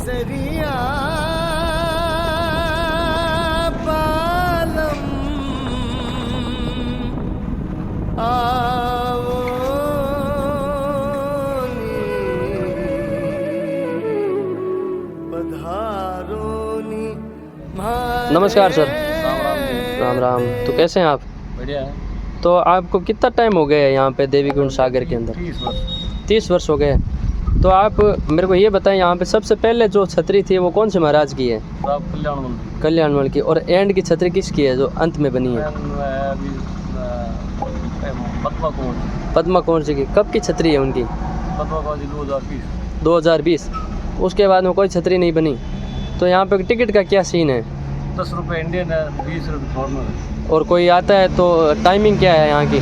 केसरिया पालम आवो पधारोनी। नमस्कार सर। राम राम। तो कैसे हैं आप? बढ़िया है। तो आपको कितना टाइम हो गया है यहाँ पे देवीकुंड सागर के अंदर? 30 वर्ष। 30 वर्ष हो गए। तो आप मेरे को ये बताएं, यहाँ पे सबसे पहले जो छतरी थी वो कौन से महाराज की है? कल्याणमल की। और एंड की छतरी किसकी है जो अंत में बनी है? पद्मा कुंवर जी की। कब की छतरी है उनकी? 2020। उसके बाद में कोई छतरी नहीं बनी। तो यहाँ पे टिकट का क्या सीन है? 10 रुपये इंडियन है, 20 रुपये फॉरनर। और कोई आता है तो टाइमिंग क्या है यहाँ की?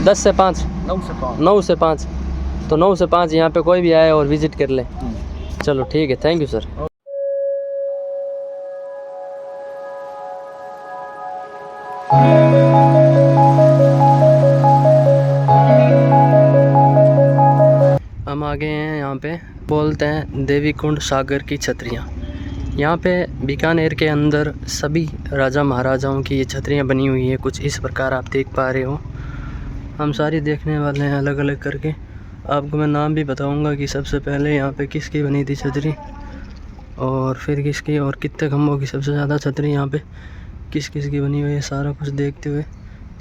10 से 5। 9 से 5। तो 9 से 5 यहाँ पे कोई भी आए और विजिट कर ले। चलो ठीक है, थैंक यू सर। हम आ गए हैं यहाँ पे, बोलते हैं देवीकुंड सागर की छतरियाँ। यहाँ पे बीकानेर के अंदर सभी राजा महाराजाओं की ये छतरियाँ बनी हुई है। कुछ इस प्रकार आप देख पा रहे हो। हम सारी देखने वाले हैं अलग अलग करके। आपको मैं नाम भी बताऊंगा कि सबसे पहले यहाँ पे किसकी बनी थी छतरी, और फिर किसकी, और कितने खम्भों की सबसे ज़्यादा छतरी यहाँ पे किस किस की बनी हुई है। सारा कुछ देखते हुए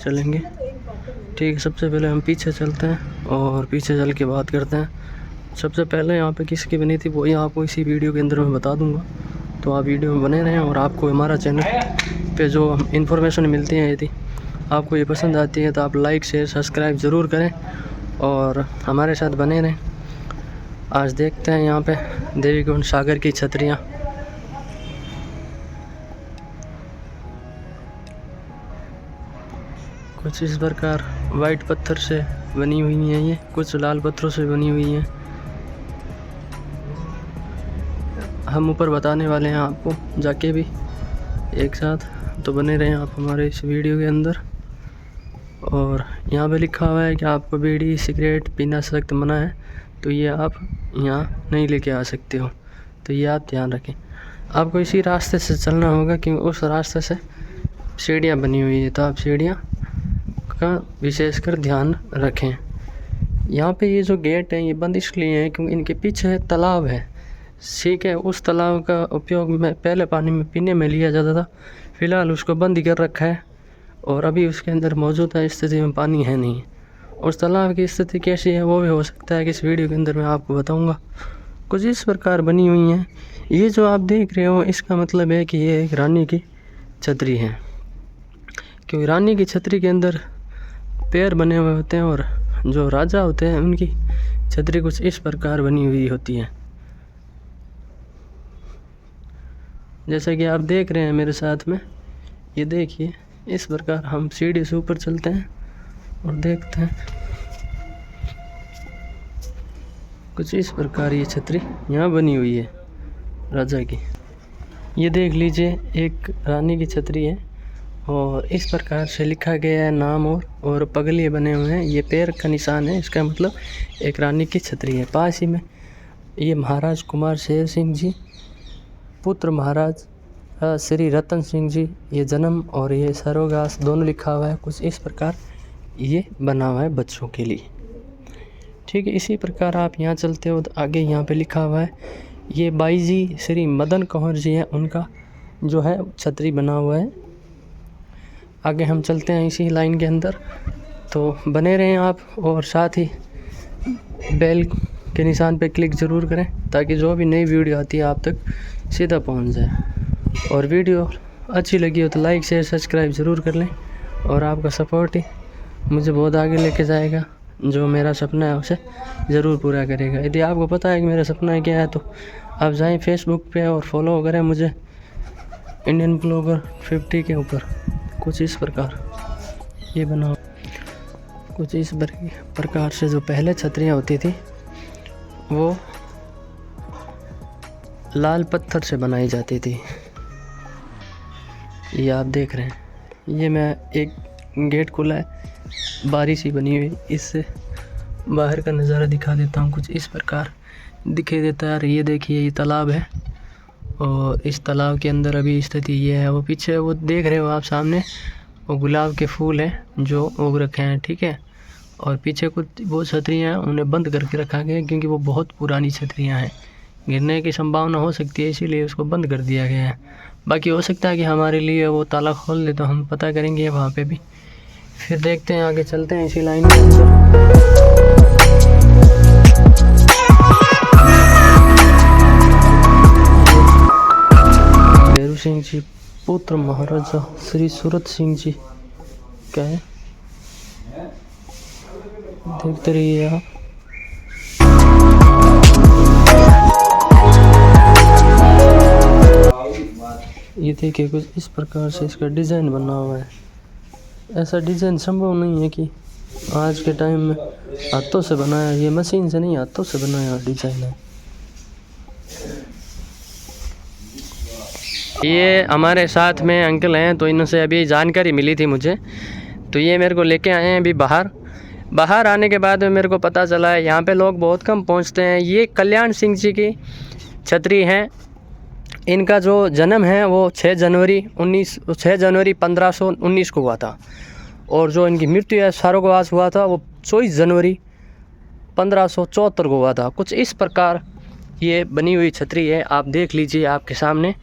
चलेंगे। ठीक है, सबसे पहले हम पीछे चलते हैं और पीछे चल के बात करते हैं। सबसे पहले यहाँ पे किसकी बनी थी वो आपको इसी वीडियो के अंदर मैं बता दूँगा। तो आप वीडियो में बने रहें। और आपको हमारा चैनल पे जो इन्फॉर्मेशन मिलती है, यदि आपको ये पसंद आती है तो आप लाइक शेयर सब्सक्राइब ज़रूर करें और हमारे साथ बने रहें। आज देखते हैं यहाँ पे देवीकुंड सागर की छतरियाँ। कुछ इस प्रकार वाइट पत्थर से बनी हुई हैं, ये कुछ लाल पत्थरों से बनी हुई हैं। हम ऊपर बताने वाले हैं आपको जाके भी एक साथ, तो बने रहें आप हमारे इस वीडियो के अंदर। और यहाँ पे लिखा हुआ है कि आपको बीड़ी सिगरेट पीना सख्त मना है, तो ये आप यहाँ नहीं लेके आ सकते हो। तो ये आप ध्यान रखें। आपको इसी रास्ते से चलना होगा क्योंकि उस रास्ते से सीढ़ियाँ बनी हुई है, तो आप सीढ़ियाँ का विशेषकर ध्यान रखें। यहाँ पे ये जो गेट है ये बंद इसलिए है क्योंकि इनके पीछे तालाब है। ठीक है, उस तालाब का उपयोग में पहले पानी में पीने में लिया जाता था। फ़िलहाल उसको बंद ही कर रखा है और अभी उसके अंदर मौजूदा स्थिति में पानी है नहीं। उस तालाब की स्थिति कैसी है वो भी हो सकता है कि इस वीडियो के अंदर मैं आपको बताऊंगा। कुछ इस प्रकार बनी हुई हैं। ये जो आप देख रहे हो इसका मतलब है कि ये एक रानी की छतरी है, क्योंकि रानी की छतरी के अंदर पैर बने हुए होते हैं और जो राजा होते हैं उनकी छतरी कुछ इस प्रकार बनी हुई होती है। जैसा कि आप देख रहे हैं मेरे साथ में, ये देखिए इस प्रकार हम सीढ़ी से ऊपर चलते हैं और देखते हैं। कुछ इस प्रकार ये छतरी यहाँ बनी हुई है राजा की। ये देख लीजिए एक रानी की छतरी है और इस प्रकार से लिखा गया है नाम और पगले बने हुए हैं। ये पैर का निशान है, इसका मतलब एक रानी की छतरी है। पास ही में ये महाराज कुमार शेर सिंह जी पुत्र महाराज श्री रतन सिंह जी, ये जन्म और ये सरोगास दोनों लिखा हुआ है। कुछ इस प्रकार ये बना हुआ है बच्चों के लिए। ठीक है, इसी प्रकार आप यहाँ चलते हो तो आगे यहाँ पे लिखा हुआ है ये बाई जी श्री मदन कंवर जी हैं, उनका जो है छतरी बना हुआ है। आगे हम चलते हैं इसी लाइन के अंदर, तो बने रहें आप और साथ ही बेल के निशान पे क्लिक ज़रूर करें ताकि जो भी नई वीडियो आती है आप तक सीधा पहुंच जाए। और वीडियो अच्छी लगी हो तो लाइक शेयर सब्सक्राइब ज़रूर कर लें। और आपका सपोर्ट ही मुझे बहुत आगे लेके जाएगा। जो मेरा सपना है उसे ज़रूर पूरा करेगा। यदि आपको पता है कि मेरा सपना क्या है तो आप जाएं फेसबुक पे और फॉलो करें मुझे, इंडियन ब्लॉगर 50 के ऊपर। कुछ इस प्रकार ये बना, कुछ इस प्रकार से जो पहले छतरियाँ होती थी वो लाल पत्थर से बनाई जाती थी। ये आप देख रहे हैं, ये मैं एक गेट खुला है, बारी सी बनी हुई, इससे बाहर का नज़ारा दिखा देता हूँ। कुछ इस प्रकार दिखाई देता है। ये देखिए ये तालाब है और इस तालाब के अंदर अभी स्थिति ये है। वो पीछे वो देख रहे हो आप सामने, वो गुलाब के फूल हैं जो उग रखे हैं, ठीक है। और पीछे कुछ वो छतरियाँ हैं, उन्हें बंद करके रखा गया है क्योंकि वो बहुत पुरानी छतरियाँ हैं, गिरने की संभावना हो सकती है, इसीलिए उसको बंद कर दिया गया है। बाकी हो सकता है कि हमारे लिए वो ताला खोल दे तो हम पता करेंगे वहाँ पे भी। फिर देखते हैं, आगे चलते हैं इसी लाइन के अंदर। भैरू सिंह जी पुत्र महाराजा श्री सूरत सिंह जी क्या है, देखते रहिए आप। ये देखिए कुछ इस प्रकार से इसका डिज़ाइन बना हुआ है। ऐसा डिज़ाइन संभव नहीं है कि आज के टाइम में हाथों से बनाया, ये मशीन से नहीं हाथों से बनाया डिज़ाइन है। ये हमारे साथ में अंकल हैं, तो इनसे अभी जानकारी मिली थी मुझे, तो ये मेरे को लेके आए हैं अभी बाहर आने के बाद में मेरे को पता चला है यहाँ पे लोग बहुत कम पहुँचते हैं। ये कल्याण सिंह जी की छतरी हैं। इनका जो जन्म है वो 6 जनवरी 1519 को हुआ था, और जो इनकी मृत्यु है स्वर्गवास हुआ था वो 24 जनवरी 1574 को हुआ था। कुछ इस प्रकार ये बनी हुई छतरी है, आप देख लीजिए आपके सामने।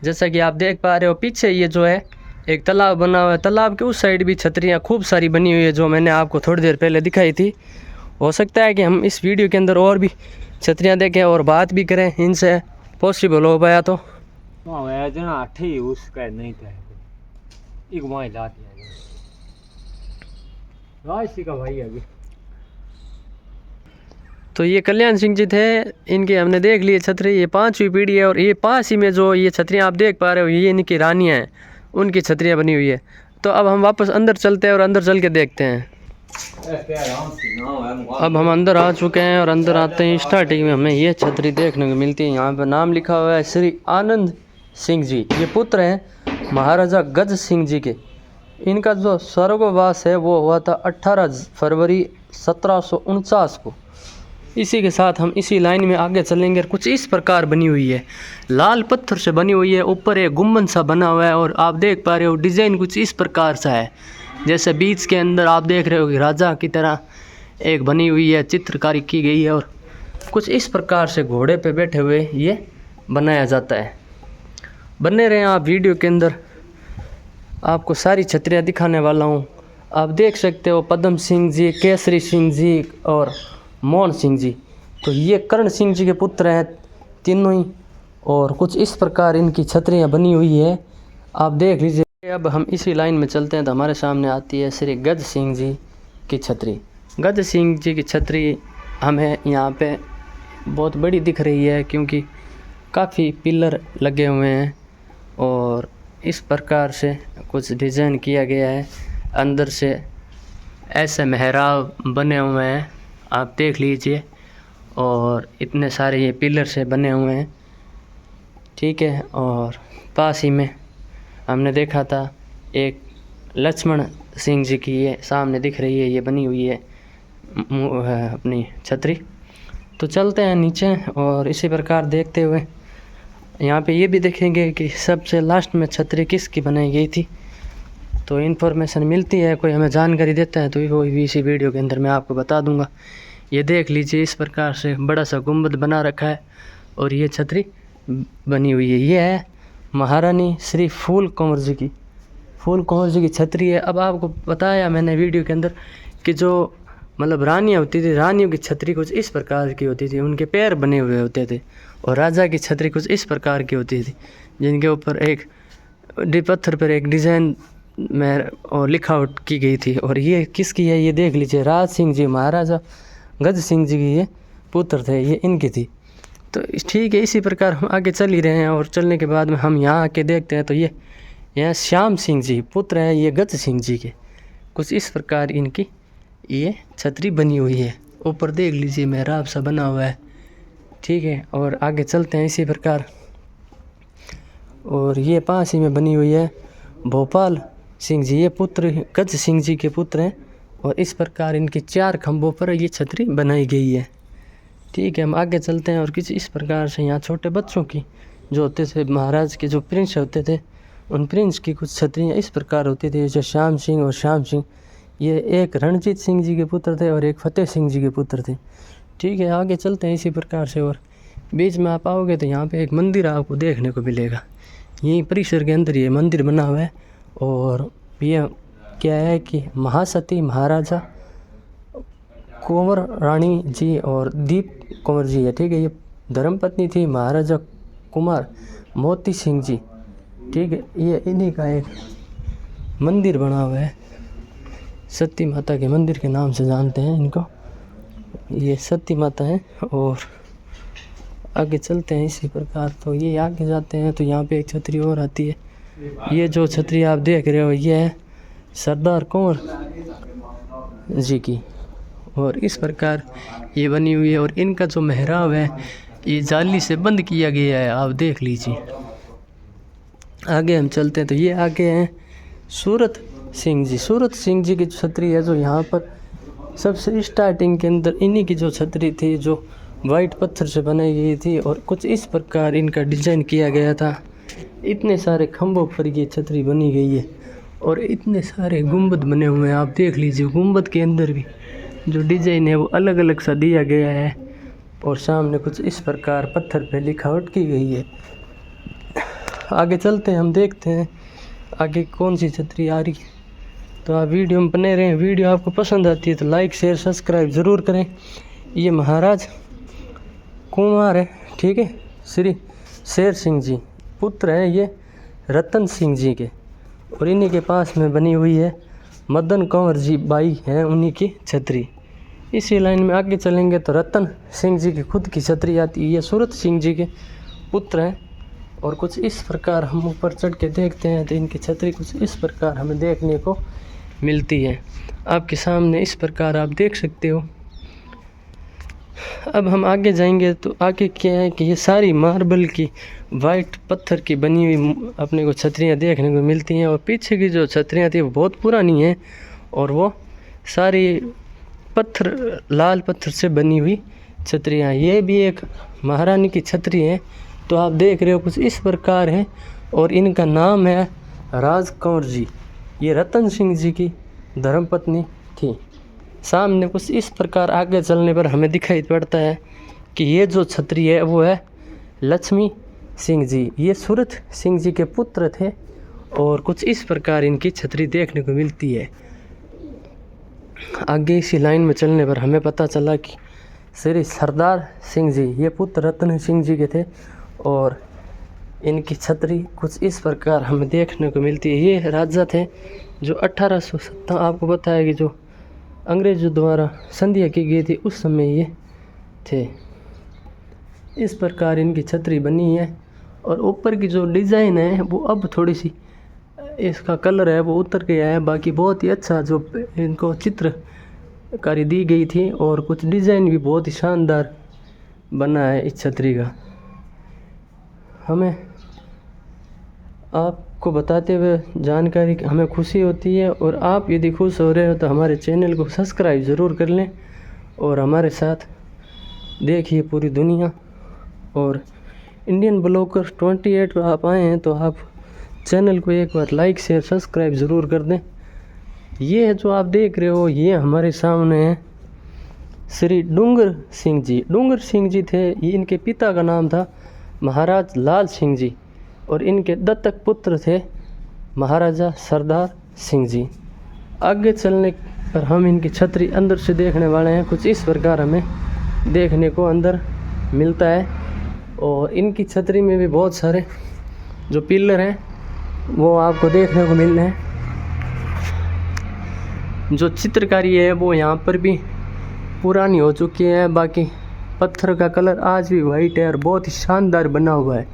जैसा कि आप देख पा रहे हो पीछे ये जो है एक तालाब बना हुआ है, तालाब के उस साइड भी छतरियाँ खूब सारी बनी हुई है जो मैंने आपको थोड़ी देर पहले दिखाई थी। हो सकता है कि हम इस वीडियो के अंदर और भी छतरियाँ देखें और बात भी करें, इनसे पॉसिबल हो पाया तो। तो ये कल्याण सिंह जी थे, इनकी हमने देख लिए छतरी, ये 5वीं पीढ़ी है। और ये पास ही में जो ये छतरियाँ आप देख पा रहे हो ये इनकी रानियाँ हैं, उनकी छतरियाँ बनी हुई है। तो अब हम वापस अंदर चलते हैं और अंदर चल के देखते हैं। अब हम अंदर आ चुके हैं और अंदर आते ही स्टार्टिंग में हमें ये छतरी देखने को मिलती है। यहाँ पर नाम लिखा हुआ है श्री आनंद सिंह जी, ये पुत्र हैं महाराजा गज सिंह जी के। इनका जो स्वर्गवास है वो हुआ था 18 फरवरी 1749 को। इसी के साथ हम इसी लाइन में आगे चलेंगे। कुछ इस प्रकार बनी हुई है, लाल पत्थर से बनी हुई है, ऊपर एक गुम्बद सा बना हुआ है और आप देख पा रहे हो डिज़ाइन कुछ इस प्रकार सा है, जैसे बीच के अंदर आप देख रहे हो कि राजा की तरह एक बनी हुई है, चित्रकारी की गई है। और कुछ इस प्रकार से घोड़े पे बैठे हुए ये बनाया जाता है। बने रहें आप वीडियो के अंदर, आपको सारी छतरियाँ दिखाने वाला हूँ। आप देख सकते हो पद्म सिंह जी, केसरी सिंह जी और मोहन सिंह जी। तो ये कर्ण सिंह जी के पुत्र हैं तीनों ही, और कुछ इस प्रकार इनकी छतरियाँ बनी हुई है, आप देख लीजिए। अब हम इसी लाइन में चलते हैं तो हमारे सामने आती है श्री गज सिंह जी की छतरी। गज सिंह जी की छतरी हमें यहाँ पे बहुत बड़ी दिख रही है क्योंकि काफ़ी पिलर लगे हुए हैं और इस प्रकार से कुछ डिज़ाइन किया गया है। अंदर से ऐसे मेहराब बने हुए हैं, आप देख लीजिए, और इतने सारे ये पिलर से बने हुए हैं, ठीक है। और पास ही में हमने देखा था एक लक्ष्मण सिंह जी की ये सामने दिख रही है, ये बनी हुई है अपनी छतरी। तो चलते हैं नीचे और इसी प्रकार देखते हुए यहाँ पे ये भी देखेंगे कि सबसे लास्ट में छतरी किसकी बनाई गई थी। तो इन्फॉर्मेशन मिलती है, कोई हमें जानकारी देता है तो वो भी इसी वीडियो के अंदर मैं आपको बता दूंगा। ये देख लीजिए इस प्रकार से बड़ा सा गुंबद बना रखा है और ये छतरी बनी हुई है। ये है महारानी श्री फूल कंवर जी की छतरी है। अब आपको बताया मैंने वीडियो के अंदर कि जो मतलब रानियाँ होती थी, रानियों की छतरी कुछ इस प्रकार की होती थी, उनके पैर बने हुए होते थे, और राजा की छतरी कुछ इस प्रकार की होती थी जिनके ऊपर एक पत्थर पर एक डिज़ाइन में और लिखावट की गई थी। और ये किसकी है ये देख लीजिए, राज सिंह जी, महाराजा गज सिंह जी की ये पुत्र थे, ये इनकी थी। तो ठीक है, इसी प्रकार हम आगे चल ही रहे हैं और चलने के बाद में हम यहाँ आके देखते हैं तो ये यहाँ श्याम सिंह जी पुत्र हैं ये गज सिंह जी के। कुछ इस प्रकार इनकी ये छतरी बनी हुई है, ऊपर देख लीजिए मेहराब सा बना हुआ है, ठीक है। और आगे चलते हैं इसी प्रकार। और ये पास ही में बनी हुई है भोपाल सिंह जी, ये पुत्र गज सिंह जी के पुत्र हैं और इस प्रकार इनके 4 खंभों पर ये छतरी बनाई गई है। ठीक है, हम आगे चलते हैं और किसी इस प्रकार से यहाँ छोटे बच्चों की जो होते थे, महाराज के जो प्रिंस होते थे, उन प्रिंस की कुछ छतरियाँ इस प्रकार होती थी। जैसे श्याम सिंह और श्याम सिंह, ये एक रणजीत सिंह जी के पुत्र थे और एक फतेह सिंह जी के पुत्र थे। ठीक है, आगे चलते हैं इसी प्रकार से। और बीच में आप आओगे तो यहाँ पे एक मंदिर आपको देखने को मिलेगा। यहीं परिसर के अंदर ये मंदिर बना हुआ है। और ये क्या है कि महासती महाराजा कुंवर रानी जी और दीप कुंवर जी है। ठीक है, ये धर्मपत्नी थी महाराजा कुमार मोती सिंह जी। ठीक है, ये इन्हीं का एक मंदिर बना हुआ है, सती माता के मंदिर के नाम से जानते हैं इनको। ये सती माता है। और आगे चलते हैं इसी प्रकार। तो ये आगे जाते हैं तो यहाँ पे एक छतरी और आती है। ये जो छतरी आप देख रहे हो ये है सरदार कुंवर जी की, और इस प्रकार ये बनी हुई है। और इनका जो मेहराब है ये जाली से बंद किया गया है, आप देख लीजिए। आगे हम चलते हैं तो ये आगे हैं सूरत सिंह जी। सूरत सिंह जी की छतरी है जो यहाँ पर सबसे स्टार्टिंग के अंदर इन्हीं की जो छतरी थी जो वाइट पत्थर से बनाई गई थी और कुछ इस प्रकार इनका डिज़ाइन किया गया था। इतने सारे खंभों पर ये छतरी बनी गई है और इतने सारे गुंबद बने हुए हैं, आप देख लीजिए। गुंबद के अंदर भी जो डिज़ाइन है वो अलग अलग सा दिया गया है और सामने कुछ इस प्रकार पत्थर पे लिखावट की गई है। आगे चलते हैं, हम देखते हैं आगे कौन सी छतरी आ रही। तो आप वीडियो में बने रहें। वीडियो आपको पसंद आती है तो लाइक शेयर सब्सक्राइब ज़रूर करें। ये महाराज कुमार है, ठीक है, श्री शेर सिंह जी पुत्र हैं ये रतन सिंह जी के, और इन्हीं के पास में बनी हुई है मदन कंवर जी बाई हैं उन्हीं की छतरी। इसी लाइन में आगे चलेंगे तो रतन सिंह जी की खुद की छतरी आती है। ये सूरत सिंह जी के पुत्र हैं और कुछ इस प्रकार हम ऊपर चढ़ के देखते हैं तो इनकी छतरी कुछ इस प्रकार हमें देखने को मिलती है। आपके सामने इस प्रकार आप देख सकते हो। अब हम आगे जाएंगे तो आगे क्या है कि ये सारी मार्बल की वाइट पत्थर की बनी हुई अपने को छतरियाँ देखने को मिलती हैं। और पीछे की जो छतरियाँ थी वो बहुत पुरानी हैं और वो सारी पत्थर लाल पत्थर से बनी हुई छतरियाँ। ये भी एक महारानी की छतरी है। तो आप देख रहे हो कुछ इस प्रकार है और इनका नाम है राज कंवर जी। ये रतन सिंह जी की धर्मपत्नी थी। सामने कुछ इस प्रकार आगे चलने पर हमें दिखाई पड़ता है कि ये जो छतरी है वो है लक्ष्मी सिंह जी। ये सूरत सिंह जी के पुत्र थे और कुछ इस प्रकार इनकी छतरी देखने को मिलती है। आगे इसी लाइन में चलने पर हमें पता चला कि श्री सरदार सिंह जी ये पुत्र रतन सिंह जी के थे और इनकी छतरी कुछ इस प्रकार हमें देखने को मिलती है। ये राजा थे जो 1857 आपको पता है कि जो अंग्रेजों द्वारा संधियाँ की गई थी उस समय ये थे। इस प्रकार इनकी छतरी बनी है और ऊपर की जो डिज़ाइन है वो अब थोड़ी सी इसका कलर है वो उतर गया है। बाकी बहुत ही अच्छा जो इनको चित्रकारी दी गई थी और कुछ डिज़ाइन भी बहुत ही शानदार बना है इस छतरी का। हमें आपको बताते हुए जानकारी हमें खुशी होती है और आप यदि खुश हो रहे हो तो हमारे चैनल को सब्सक्राइब ज़रूर कर लें और हमारे साथ देखिए पूरी दुनिया। और इंडियन ब्लॉगर 28 पर आप आए हैं तो आप चैनल को एक बार लाइक शेयर सब्सक्राइब ज़रूर कर दें। ये जो आप देख रहे हो ये हमारे सामने है श्री डूंगर सिंह जी। डूंगर सिंह जी थे, ये इनके पिता का नाम था महाराज लाल सिंह जी और इनके दत्तक पुत्र थे महाराजा सरदार सिंह जी। आगे चलने पर हम इनकी छतरी अंदर से देखने वाले हैं। कुछ इस प्रकार हमें देखने को अंदर मिलता है और इनकी छतरी में भी बहुत सारे जो पिलर हैं वो आपको देखने को मिल रहे हैं। जो चित्रकारी है वो यहाँ पर भी पुरानी हो चुकी है। बाकी पत्थर का कलर आज भी वाइट है और बहुत ही शानदार बना हुआ है।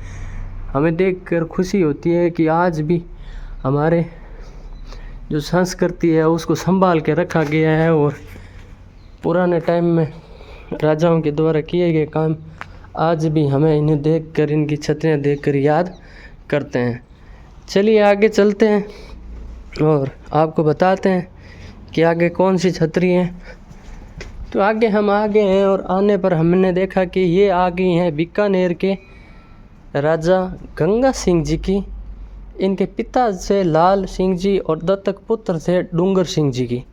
हमें देखकर खुशी होती है कि आज भी हमारे जो संस्कृति है उसको संभाल के रखा गया है और पुराने टाइम में राजाओं के द्वारा किए गए काम आज भी हमें इन्हें देखकर इनकी छतरियाँ देखकर याद करते हैं। चलिए आगे चलते हैं और आपको बताते हैं कि आगे कौन सी छतरी है। तो आगे हम आ गए हैं और आने पर हमने देखा कि ये आ गई हैं बीकानेर के राजा गंगा सिंह जी की। इनके पिता से लाल सिंह जी और दत्तक पुत्र थे डूंगर सिंह जी की।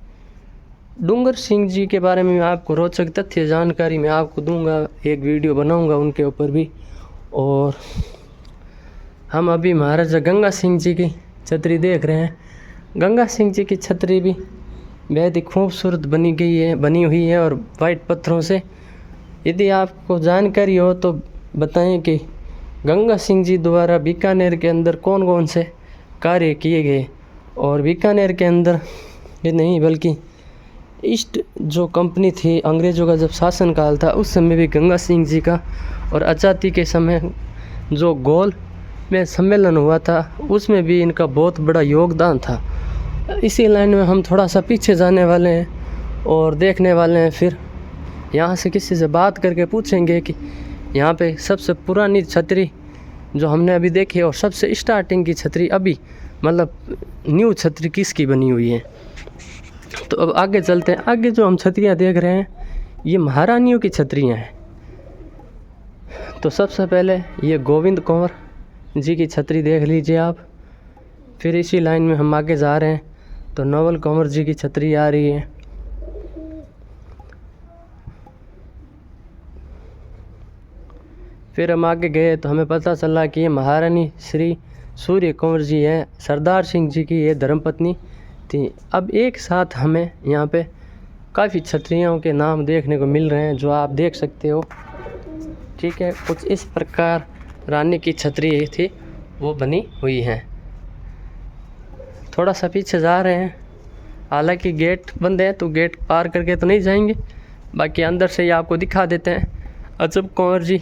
डूंगर सिंह जी के बारे में आपको रोचक तथ्य जानकारी मैं आपको दूंगा, एक वीडियो बनाऊंगा उनके ऊपर भी। और हम अभी महाराजा गंगा सिंह जी की छतरी देख रहे हैं। गंगा सिंह जी की छतरी भी बेहद ही खूबसूरत बनी हुई है और वाइट पत्थरों से। यदि आपको जानकारी हो तो बताएं कि गंगा सिंह जी द्वारा बीकानेर के अंदर कौन कौन से कार्य किए गए। और बीकानेर के अंदर ये नहीं बल्कि ईस्ट जो कंपनी थी अंग्रेज़ों का जब शासनकाल था उस समय भी गंगा सिंह जी का, और आज़ादी के समय जो गोल में सम्मेलन हुआ था उसमें भी इनका बहुत बड़ा योगदान था। इसी लाइन में हम थोड़ा सा पीछे जाने वाले हैं और देखने वाले हैं। फिर यहाँ से किसी से बात करके पूछेंगे कि यहाँ पे सबसे पुरानी छतरी जो हमने अभी देखी है और सबसे स्टार्टिंग की छतरी अभी मतलब न्यू छतरी किसकी बनी हुई है। तो अब आगे चलते हैं। आगे जो हम छतरियाँ देख रहे हैं ये महारानियों की छतरियाँ हैं। तो सबसे पहले ये गोविंद कंवर जी की छतरी देख लीजिए आप। फिर इसी लाइन में हम आगे जा रहे हैं तो नवल कंवर जी की छतरी आ रही है। फिर हम आगे गए तो हमें पता चला कि ये महारानी श्री सूर्य कंवर जी हैं, सरदार सिंह जी की ये धर्मपत्नी थी। अब एक साथ हमें यहाँ पे काफ़ी छतरियों के नाम देखने को मिल रहे हैं जो आप देख सकते हो। ठीक है, कुछ इस प्रकार रानी की छतरी थी वो बनी हुई हैं। थोड़ा सा पीछे जा रहे हैं, हालांकि गेट बंद है तो गेट पार करके तो नहीं जाएंगे, बाकी अंदर से ही आपको दिखा देते हैं। अजब कंवर जी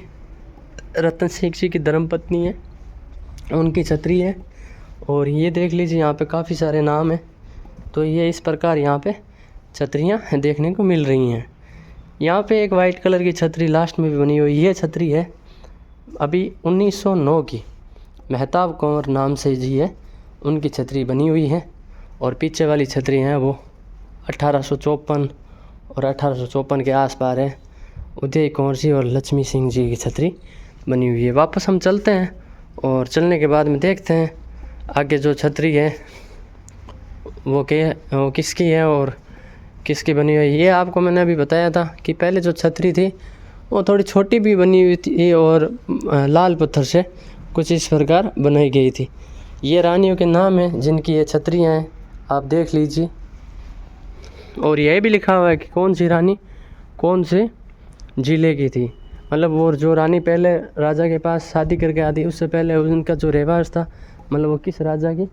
रतन सिंह जी की धर्मपत्नी है, उनकी छतरी है। और ये देख लीजिए यहाँ पे काफ़ी सारे नाम हैं। तो ये इस प्रकार यहाँ पे छतरियाँ देखने को मिल रही हैं। यहाँ पे एक वाइट कलर की छतरी लास्ट में भी बनी हुई, ये छतरी है अभी 1909 की, मेहताब कंवर नाम से जी है, उनकी छतरी बनी हुई है। और पीछे वाली छतरी हैं वो 1854 और 1854 के आसपास है, उदय कंवर जी और लक्ष्मी सिंह जी की छतरी बनी हुई है। वापस हम चलते हैं और चलने के बाद में देखते हैं आगे जो छतरी है वो किसकी है और किसकी बनी हुई है। ये आपको मैंने अभी बताया था कि पहले जो छतरी थी वो थोड़ी छोटी भी बनी हुई थी और लाल पत्थर से कुछ इस प्रकार बनाई गई थी। ये रानियों के नाम हैं जिनकी ये छतरियाँ हैं, आप देख लीजिए। और यह भी लिखा हुआ है कि कौन सी रानी कौन से ज़िले की थी, मतलब वो जो रानी पहले राजा के पास शादी करके आती उससे पहले उनका जो रिवाज था मतलब वो किस राजा की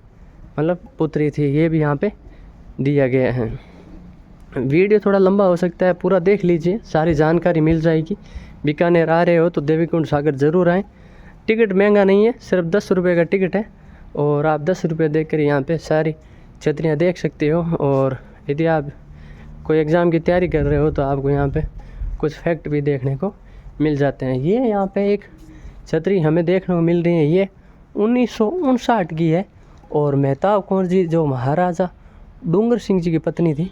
मतलब पुत्री थी, ये भी यहाँ पे दिया गया है। वीडियो थोड़ा लंबा हो सकता है, पूरा देख लीजिए, सारी जानकारी मिल जाएगी। बीकानेर आ रहे हो तो देवीकुंड सागर ज़रूर आएँ। टिकट महंगा नहीं है, सिर्फ 10 रुपये का टिकट है और आप 10 रुपये देकर यहाँ पे सारी छतरियाँ देख सकते हो। और यदि आप कोई एग्ज़ाम की तैयारी कर रहे हो तो आपको यहाँ पे कुछ फैक्ट भी देखने को मिल जाते हैं। ये यहाँ पे एक छतरी हमें देखने को मिल रही है, ये 1959 की है और मेहताब कंवर जी जो महाराजा डूंगर सिंह जी की पत्नी थी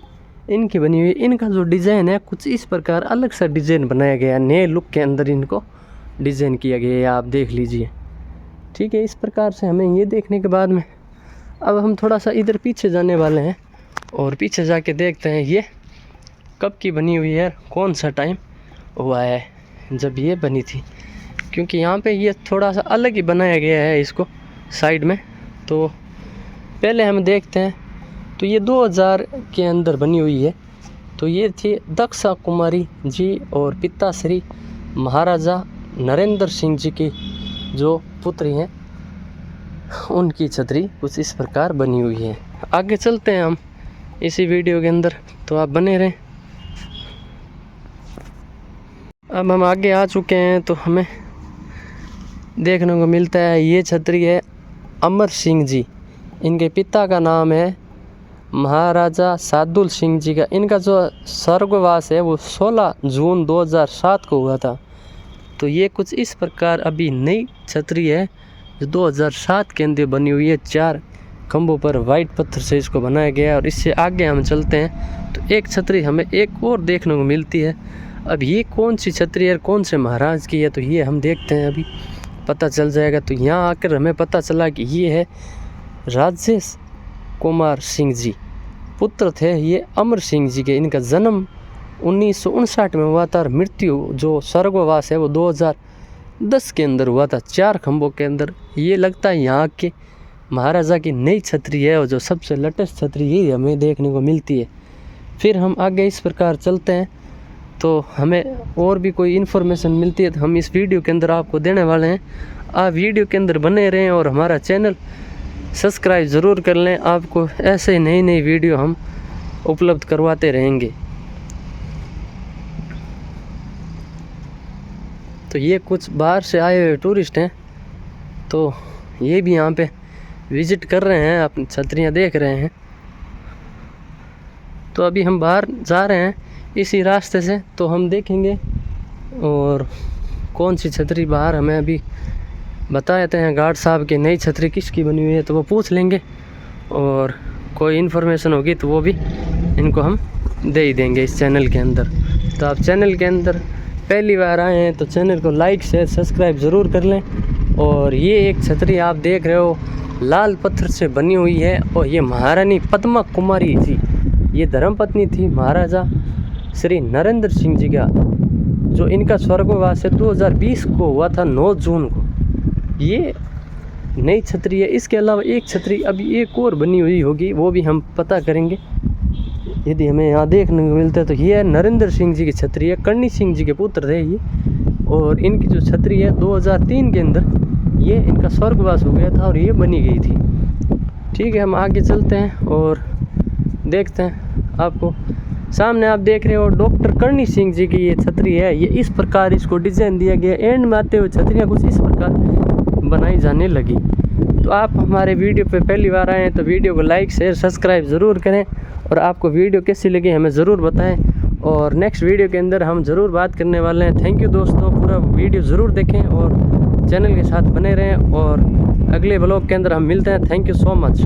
इनकी बनी हुई। इनका जो डिज़ाइन है कुछ इस प्रकार अलग सा डिज़ाइन बनाया गया, नए लुक के अंदर इनको डिज़ाइन किया गया है, आप देख लीजिए। ठीक है, इस प्रकार से हमें ये देखने के बाद में अब हम थोड़ा सा इधर पीछे जाने वाले हैं और पीछे जाके देखते हैं ये कब की बनी हुई है, कौन सा टाइम हुआ है जब ये बनी थी, क्योंकि यहाँ पे ये थोड़ा सा अलग ही बनाया गया है इसको साइड में। तो पहले हम देखते हैं तो ये 2000 के अंदर बनी हुई है। तो ये थी दक्षा कुमारी जी और पिता श्री महाराजा नरेंद्र सिंह जी की जो पुत्री हैं उनकी छतरी कुछ इस प्रकार बनी हुई है। आगे चलते हैं हम इसी वीडियो के अंदर, तो आप बने रहें। अब हम आगे आ चुके हैं तो हमें देखने को मिलता है ये छतरी है अमर सिंह जी, इनके पिता का नाम है महाराजा सादुल सिंह जी का। इनका जो स्वर्गवास है वो 16 जून 2007 को हुआ था। तो ये कुछ इस प्रकार अभी नई छतरी है जो 2007 के अंदर बनी हुई है। 4 खंभों पर वाइट पत्थर से इसको बनाया गया है। और इससे आगे हम चलते हैं तो एक छतरी हमें एक और देखने को मिलती है। अब ये कौन सी छतरी है, कौन से महाराज की है, तो ये हम देखते हैं, अभी पता चल जाएगा। तो यहाँ आकर हमें पता चला कि ये है राजेश कुमार सिंह जी, पुत्र थे ये अमर सिंह जी के। इनका जन्म 1959 में हुआ था और मृत्यु जो स्वर्गवास है वो 2010 के अंदर हुआ था, 4 खंभों के अंदर। ये लगता है यहाँ के महाराजा की नई छतरी है और जो सबसे लेटेस्ट छतरी यही हमें देखने को मिलती है। फिर हम आगे इस प्रकार चलते हैं तो हमें और भी कोई इन्फॉर्मेशन मिलती है तो हम इस वीडियो के अंदर आपको देने वाले हैं। आप वीडियो के अंदर बने रहें और हमारा चैनल सब्सक्राइब ज़रूर कर लें। आपको ऐसे नई नई वीडियो हम उपलब्ध करवाते रहेंगे। तो ये कुछ बाहर से आए हुए टूरिस्ट हैं, तो ये भी यहाँ पे विज़िट कर रहे हैं, अपनी छतरियाँ देख रहे हैं। तो अभी हम बाहर जा रहे हैं इसी रास्ते से, तो हम देखेंगे और कौन सी छतरी बाहर हमें अभी बता देते हैं गार्ड साहब की नई छतरी किसकी बनी हुई है, तो वो पूछ लेंगे और कोई इन्फॉर्मेशन होगी तो वो भी इनको हम दे ही देंगे इस चैनल के अंदर। तो आप चैनल के अंदर पहली बार आए हैं तो चैनल को लाइक शेयर सब्सक्राइब ज़रूर कर लें। और ये एक छतरी आप देख रहे हो लाल पत्थर से बनी हुई है और ये महारानी पद्मा कुमारी थी, ये धर्मपत्नी थी महाराजा श्री नरेंद्र सिंह जी का, जो इनका स्वर्गवास है 2020 को हुआ था 9 जून को। ये नई छतरी है। इसके अलावा एक छतरी अभी एक और बनी हुई होगी, वो भी हम पता करेंगे यदि हमें यहाँ देखने को मिलता है। तो ये नरेंद्र सिंह जी की छतरी है, कर्णी सिंह जी के पुत्र थे ये। और इनकी जो छतरी है 2003 के अंदर ये इनका स्वर्गवास हो गया था और ये बनी गई थी। ठीक है, हम आगे चलते हैं और देखते हैं। आपको सामने आप देख रहे हो डॉक्टर कर्णी सिंह जी की ये छतरी है। ये इस प्रकार इसको डिज़ाइन दिया गया, एंड में आते हुए छतरियाँ कुछ इस प्रकार बनाई जाने लगी। तो आप हमारे वीडियो पे पहली बार आए हैं तो वीडियो को लाइक शेयर सब्सक्राइब ज़रूर करें और आपको वीडियो कैसी लगी हमें ज़रूर बताएं। और नेक्स्ट वीडियो के अंदर हम ज़रूर बात करने वाले हैं। थैंक यू दोस्तों, पूरा वीडियो ज़रूर देखें और चैनल के साथ बने रहें और अगले ब्लॉग के अंदर हम मिलते हैं। Thank you so much.